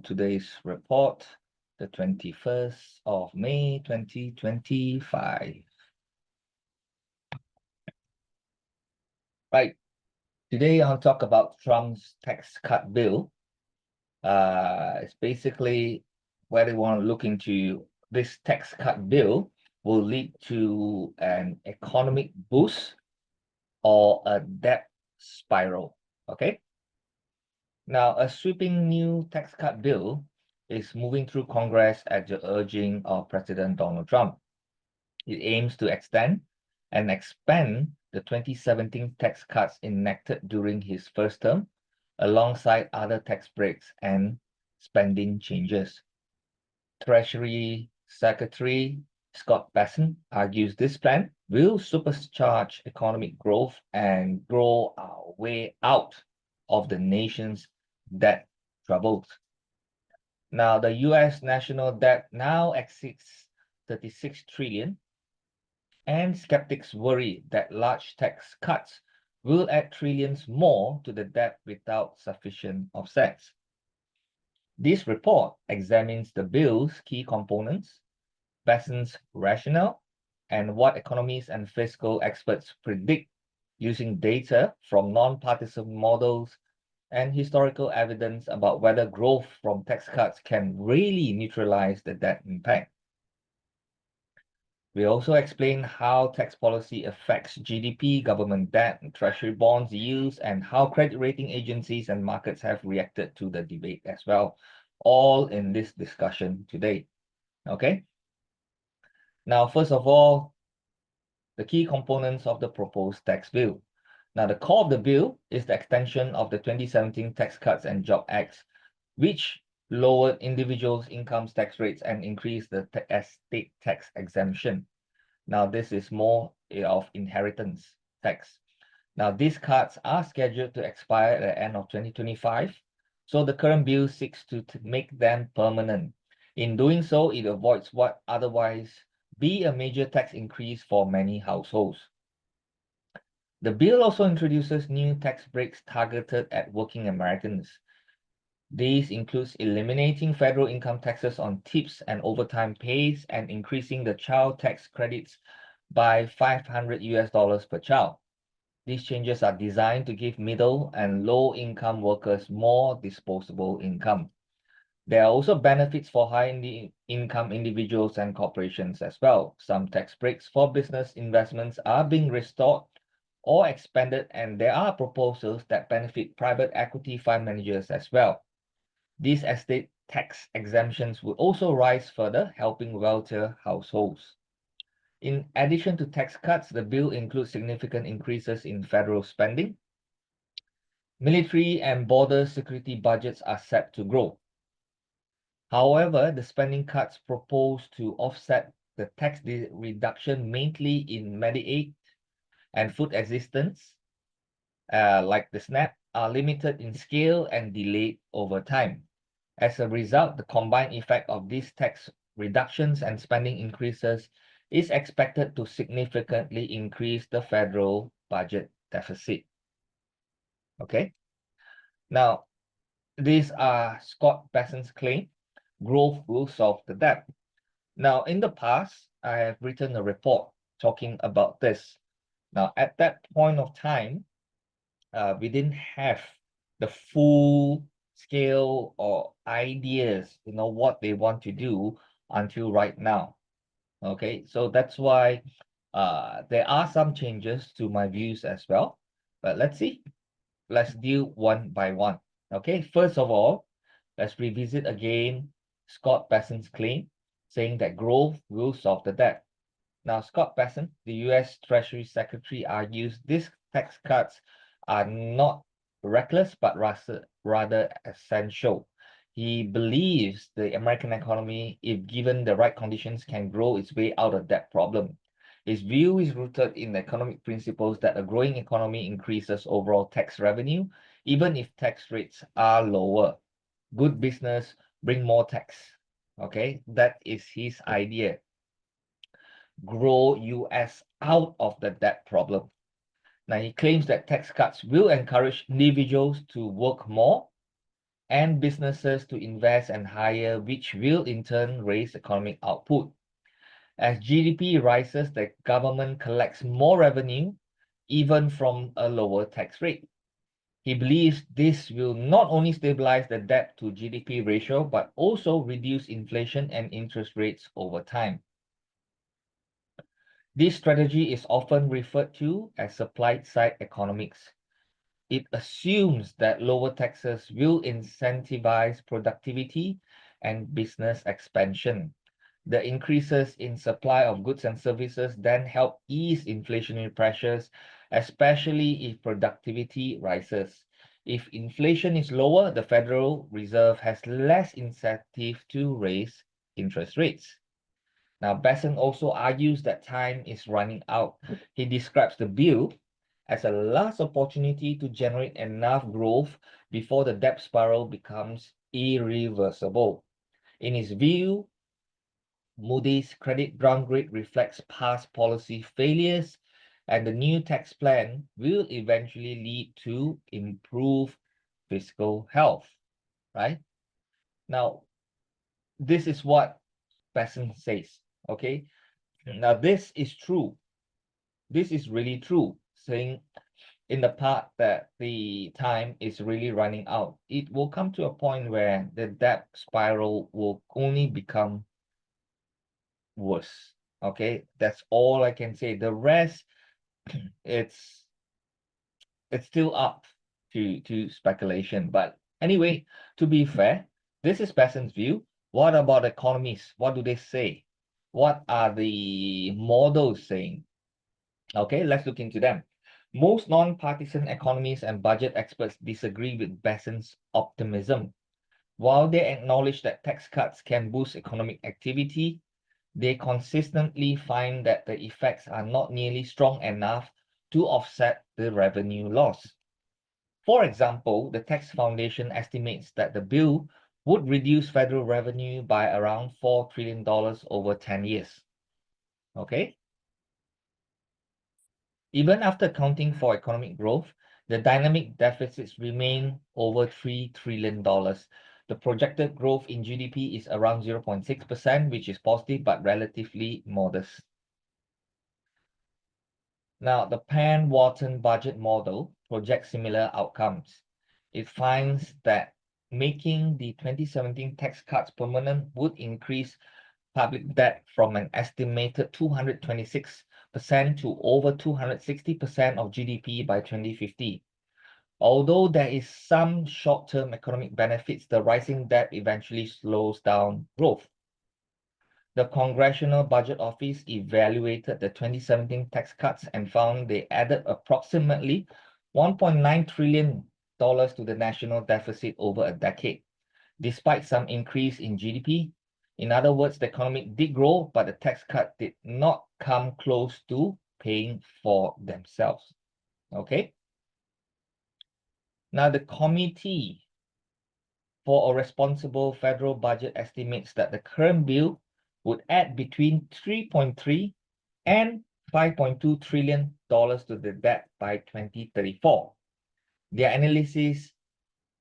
today's report, the 21st of May, 2025. Right, today I'll talk about Trump's tax cut bill. It's basically where they want to look into this tax cut bill will lead to an economic boost or a debt spiral, okay? Now, a sweeping new tax cut bill is moving through Congress at the urging of President Donald Trump. It aims to extend and expand the 2017 tax cuts enacted during his first term, alongside other tax breaks and spending changes. Treasury Secretary Scott Bessent argues this plan will supercharge economic growth and grow our way out of the nation's debt troubles. Now, the US national debt now exceeds 36 trillion, and skeptics worry that large tax cuts will add trillions more to the debt without sufficient offsets. This report examines the bill's key components, Bessent's rationale, and what economists and fiscal experts predict using data from non-partisan models and historical evidence about whether growth from tax cuts can really neutralize the debt impact. We also explain how tax policy affects GDP, government debt, and treasury bonds yields, and how credit rating agencies and markets have reacted to the debate as well, all in this discussion today. Okay. Now, first of all, the key components of the proposed tax bill. Now, the core of the bill is the extension of the 2017 Tax Cuts and Jobs Act, which lowered individuals' income tax rates and increased the estate tax exemption. Now, this is more of inheritance tax. Now, these cuts are scheduled to expire at the end of 2025, so the current bill seeks to make them permanent. In doing so, it avoids what otherwise be a major tax increase for many households. The bill also introduces new tax breaks targeted at working Americans. These includes eliminating federal income taxes on tips and overtime pays and increasing the child tax credits by $500 per child. These changes are designed to give middle and low income workers more disposable income. There are also benefits for high-income individuals and corporations as well. Some tax breaks for business investments are being restored or expanded, and there are proposals that benefit private equity fund managers as well. These estate tax exemptions will also rise further, helping wealthier households. In addition to tax cuts, the bill includes significant increases in federal spending. Military and border security budgets are set to grow. However, the spending cuts proposed to offset the tax reduction mainly in Medicaid and food assistance, like the SNAP, are limited in scale and delayed over time. As a result, the combined effect of these tax reductions and spending increases is expected to significantly increase the federal budget deficit. Okay. Now, these are Scott Bessent's claim. Growth will solve the debt. Now, in the past, I have written a report talking about this. Now, at that point of time, we didn't have the full scale or ideas, what they want to do until right now. Okay, so that's why there are some changes to my views as well. But let's see. Let's deal one by one. Okay, first of all, let's revisit again Scott Bessent's claim, saying that growth will solve the debt. Now, Scott Bessent, the US Treasury Secretary, argues these tax cuts are not reckless, but rather essential. He believes the American economy, if given the right conditions, can grow its way out of that problem. His view is rooted in the economic principles that a growing economy increases overall tax revenue, even if tax rates are lower. Good business bring more tax. Okay, that is his idea. Grow US out of the debt problem. Now, he claims that tax cuts will encourage individuals to work more, and businesses to invest and hire, which will in turn raise economic output. As GDP rises, the government collects more revenue, even from a lower tax rate. He believes this will not only stabilize the debt to GDP ratio, but also reduce inflation and interest rates over time. This strategy is often referred to as supply-side economics. It assumes that lower taxes will incentivize productivity and business expansion. The increases in supply of goods and services then help ease inflationary pressures, especially if productivity rises. If inflation is lower, the Federal Reserve has less incentive to raise interest rates. Now, Bessent also argues that time is running out. He describes the bill as a last opportunity to generate enough growth before the debt spiral becomes irreversible. In his view, Moody's credit downgrade reflects past policy failures, and the new tax plan will eventually lead to improved fiscal health, right? Now, this is what Bessent says, okay? Now, this is true. This is really true, saying in the part that the time is really running out. It will come to a point where the debt spiral will only become worse. Okay, that's all I can say. The rest, it's still up to speculation. But anyway, to be fair, this is Bessent's view. What about economists? What do they say? What are the models saying? Okay, let's look into them. Most non-partisan economists and budget experts disagree with Bessent's optimism. While they acknowledge that tax cuts can boost economic activity, they consistently find that the effects are not nearly strong enough to offset the revenue loss. For example, the Tax Foundation estimates that the bill would reduce federal revenue by around $4 trillion over 10 years. Okay? Even after accounting for economic growth, the dynamic deficits remain over $3 trillion. The projected growth in GDP is around 0.6%, which is positive but relatively modest. Now, the Pan-Wharton budget model projects similar outcomes. It finds that making the 2017 tax cuts permanent would increase public debt from an estimated 226% to over 260% of GDP by 2050. Although there is some short-term economic benefits, the rising debt eventually slows down growth. The Congressional Budget Office evaluated the 2017 tax cuts and found they added approximately $1.9 trillion to the national deficit over a decade, despite some increase in GDP. In other words, the economy did grow, but the tax cut did not come close to paying for themselves. Okay? Now, the Committee for a Responsible Federal Budget estimates that the current bill would add between 3.3 and $5.2 trillion to the debt by 2034. Their analysis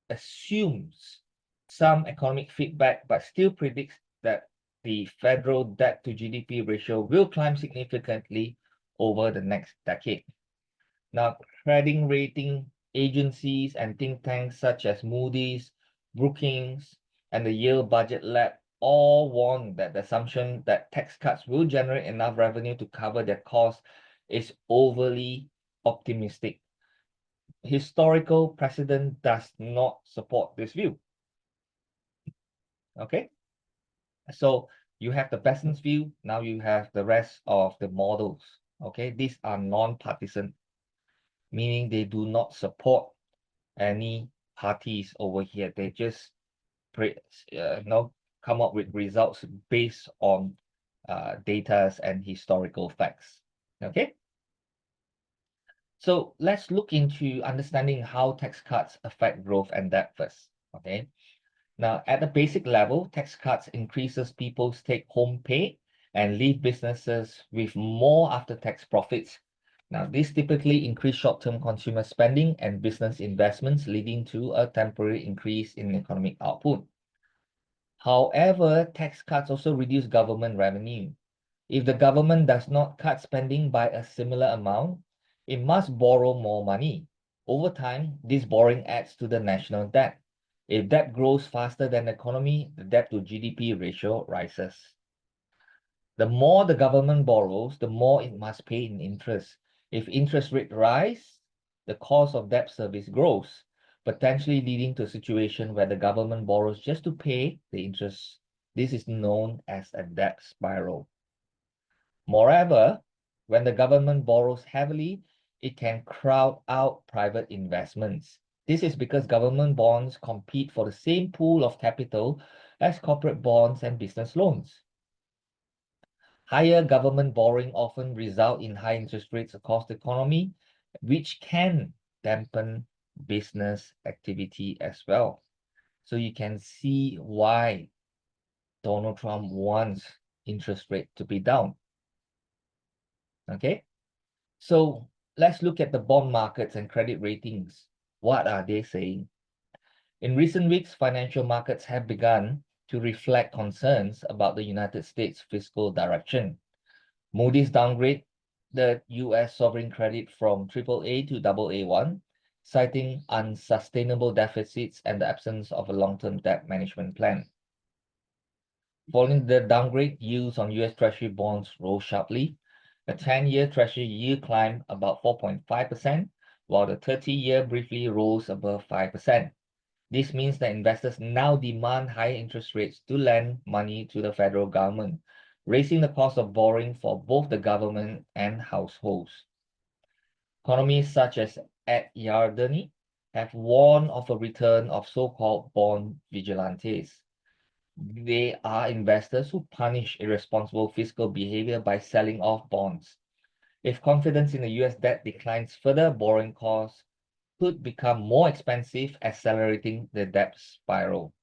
assumes some economic feedback, but still predicts that the federal debt to GDP ratio will climb significantly over the next decade. Now, credit rating agencies and think tanks such as Moody's, Brookings, and the Yale Budget Lab all warn that the assumption that tax cuts will generate enough revenue to cover their costs is overly optimistic. Historical precedent does not support this view. Okay, so you have the Bessent's view, now you have the rest of the models. Okay, these are non-partisan, meaning they do not support any parties over here. They just come up with results based on data and historical facts. Okay, so let's look into understanding how tax cuts affect growth and debt first. Okay, now at the basic level, tax cuts increases people's take-home pay and leave businesses with more after-tax profits. Now, this typically increase short-term consumer spending and business investments, leading to a temporary increase in economic output. However, tax cuts also reduce government revenue. If the government does not cut spending by a similar amount, it must borrow more money. Over time, this borrowing adds to the national debt. If debt grows faster than the economy, the debt to GDP ratio rises. The more the government borrows, the more it must pay in interest. If interest rates rise, the cost of debt service grows, potentially leading to a situation where the government borrows just to pay the interest. This is known as a debt spiral. Moreover, when the government borrows heavily, it can crowd out private investments. This is because government bonds compete for the same pool of capital as corporate bonds and business loans. Higher government borrowing often result in high interest rates across the economy, which can dampen business activity as well. So you can see why Donald Trump wants interest rate to be down. Okay, so let's look at the bond markets and credit ratings. What are they saying? In recent weeks, financial markets have begun to reflect concerns about the United States fiscal direction. Moody's downgrade the US sovereign credit from AAA to AA1, citing unsustainable deficits and the absence of a long-term debt management plan. Following the downgrade, yields on US Treasury bonds rose sharply. The 10-year Treasury yield climbed about 4.5%, while the 30-year briefly rose above 5%. This means that investors now demand higher interest rates to lend money to the federal government, raising the cost of borrowing for both the government and households. Economies such as Ed Yardeni have warned of a return of so-called bond vigilantes. They are investors who punish irresponsible fiscal behavior by selling off bonds. If confidence in the US debt declines further, borrowing costs could become more expensive, accelerating the debt spiral.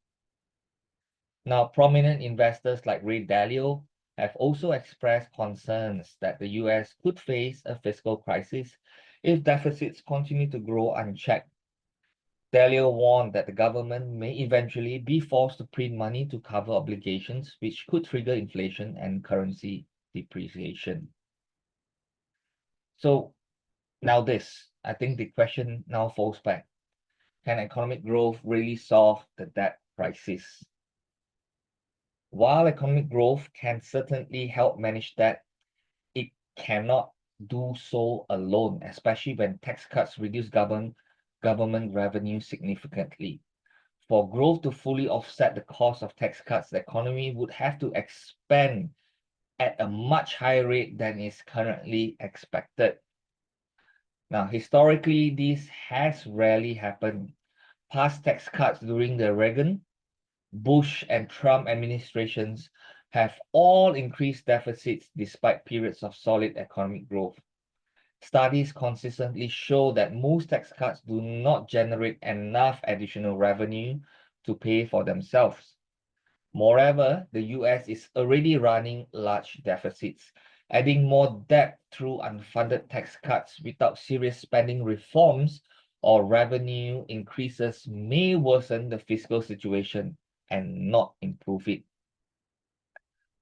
Now, prominent investors like Ray Dalio have also expressed concerns that the US could face a fiscal crisis if deficits continue to grow unchecked. Dalio warned that the government may eventually be forced to print money to cover obligations, which could trigger inflation and currency depreciation. So now I think the question now falls back. Can economic growth really solve the debt crisis? While economic growth can certainly help manage debt, it cannot do so alone, especially when tax cuts reduce government revenue significantly. For growth to fully offset the cost of tax cuts, the economy would have to expand at a much higher rate than is currently expected. Now, historically, this has rarely happened. Past tax cuts during the Reagan, Bush, and Trump administrations have all increased deficits despite periods of solid economic growth. Studies consistently show that most tax cuts do not generate enough additional revenue to pay for themselves. Moreover, the US is already running large deficits. Adding more debt through unfunded tax cuts without serious spending reforms or revenue increases may worsen the fiscal situation and not improve it.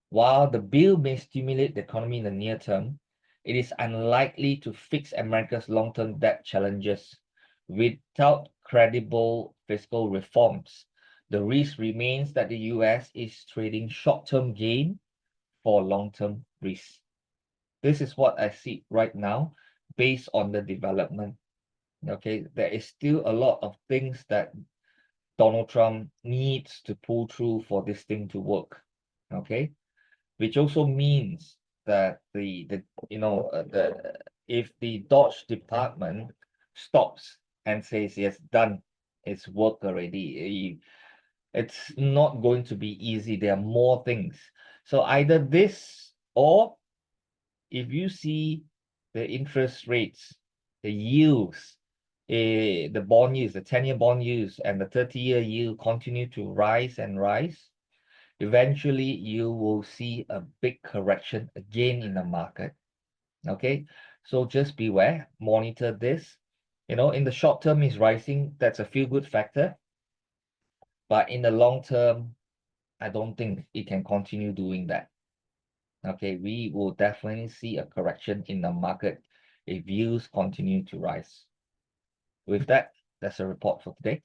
While the bill may stimulate the economy in the near term, it is unlikely to fix America's long-term debt challenges. Without credible fiscal reforms, the risk remains that the US is trading short-term gain for long-term risk. This is what I see right now based on the development. Okay, there is still a lot of things that Donald Trump needs to pull through for this thing to work. Okay, which also means that if the Dodge department stops and says yes, done, it's work already, it's not going to be easy. There are more things. So either this, or if you see the interest rates, the yields, the bond yields, the 10-year bond yields and the 30-year yield continue to rise and rise, eventually you will see a big correction again in the market. Okay, So just beware, monitor this. In the short term is rising, that's a feel-good factor. But in the long term, I don't think it can continue doing that. Okay, we will definitely see a correction in the market if yields continue to rise. With that, that's a report for today.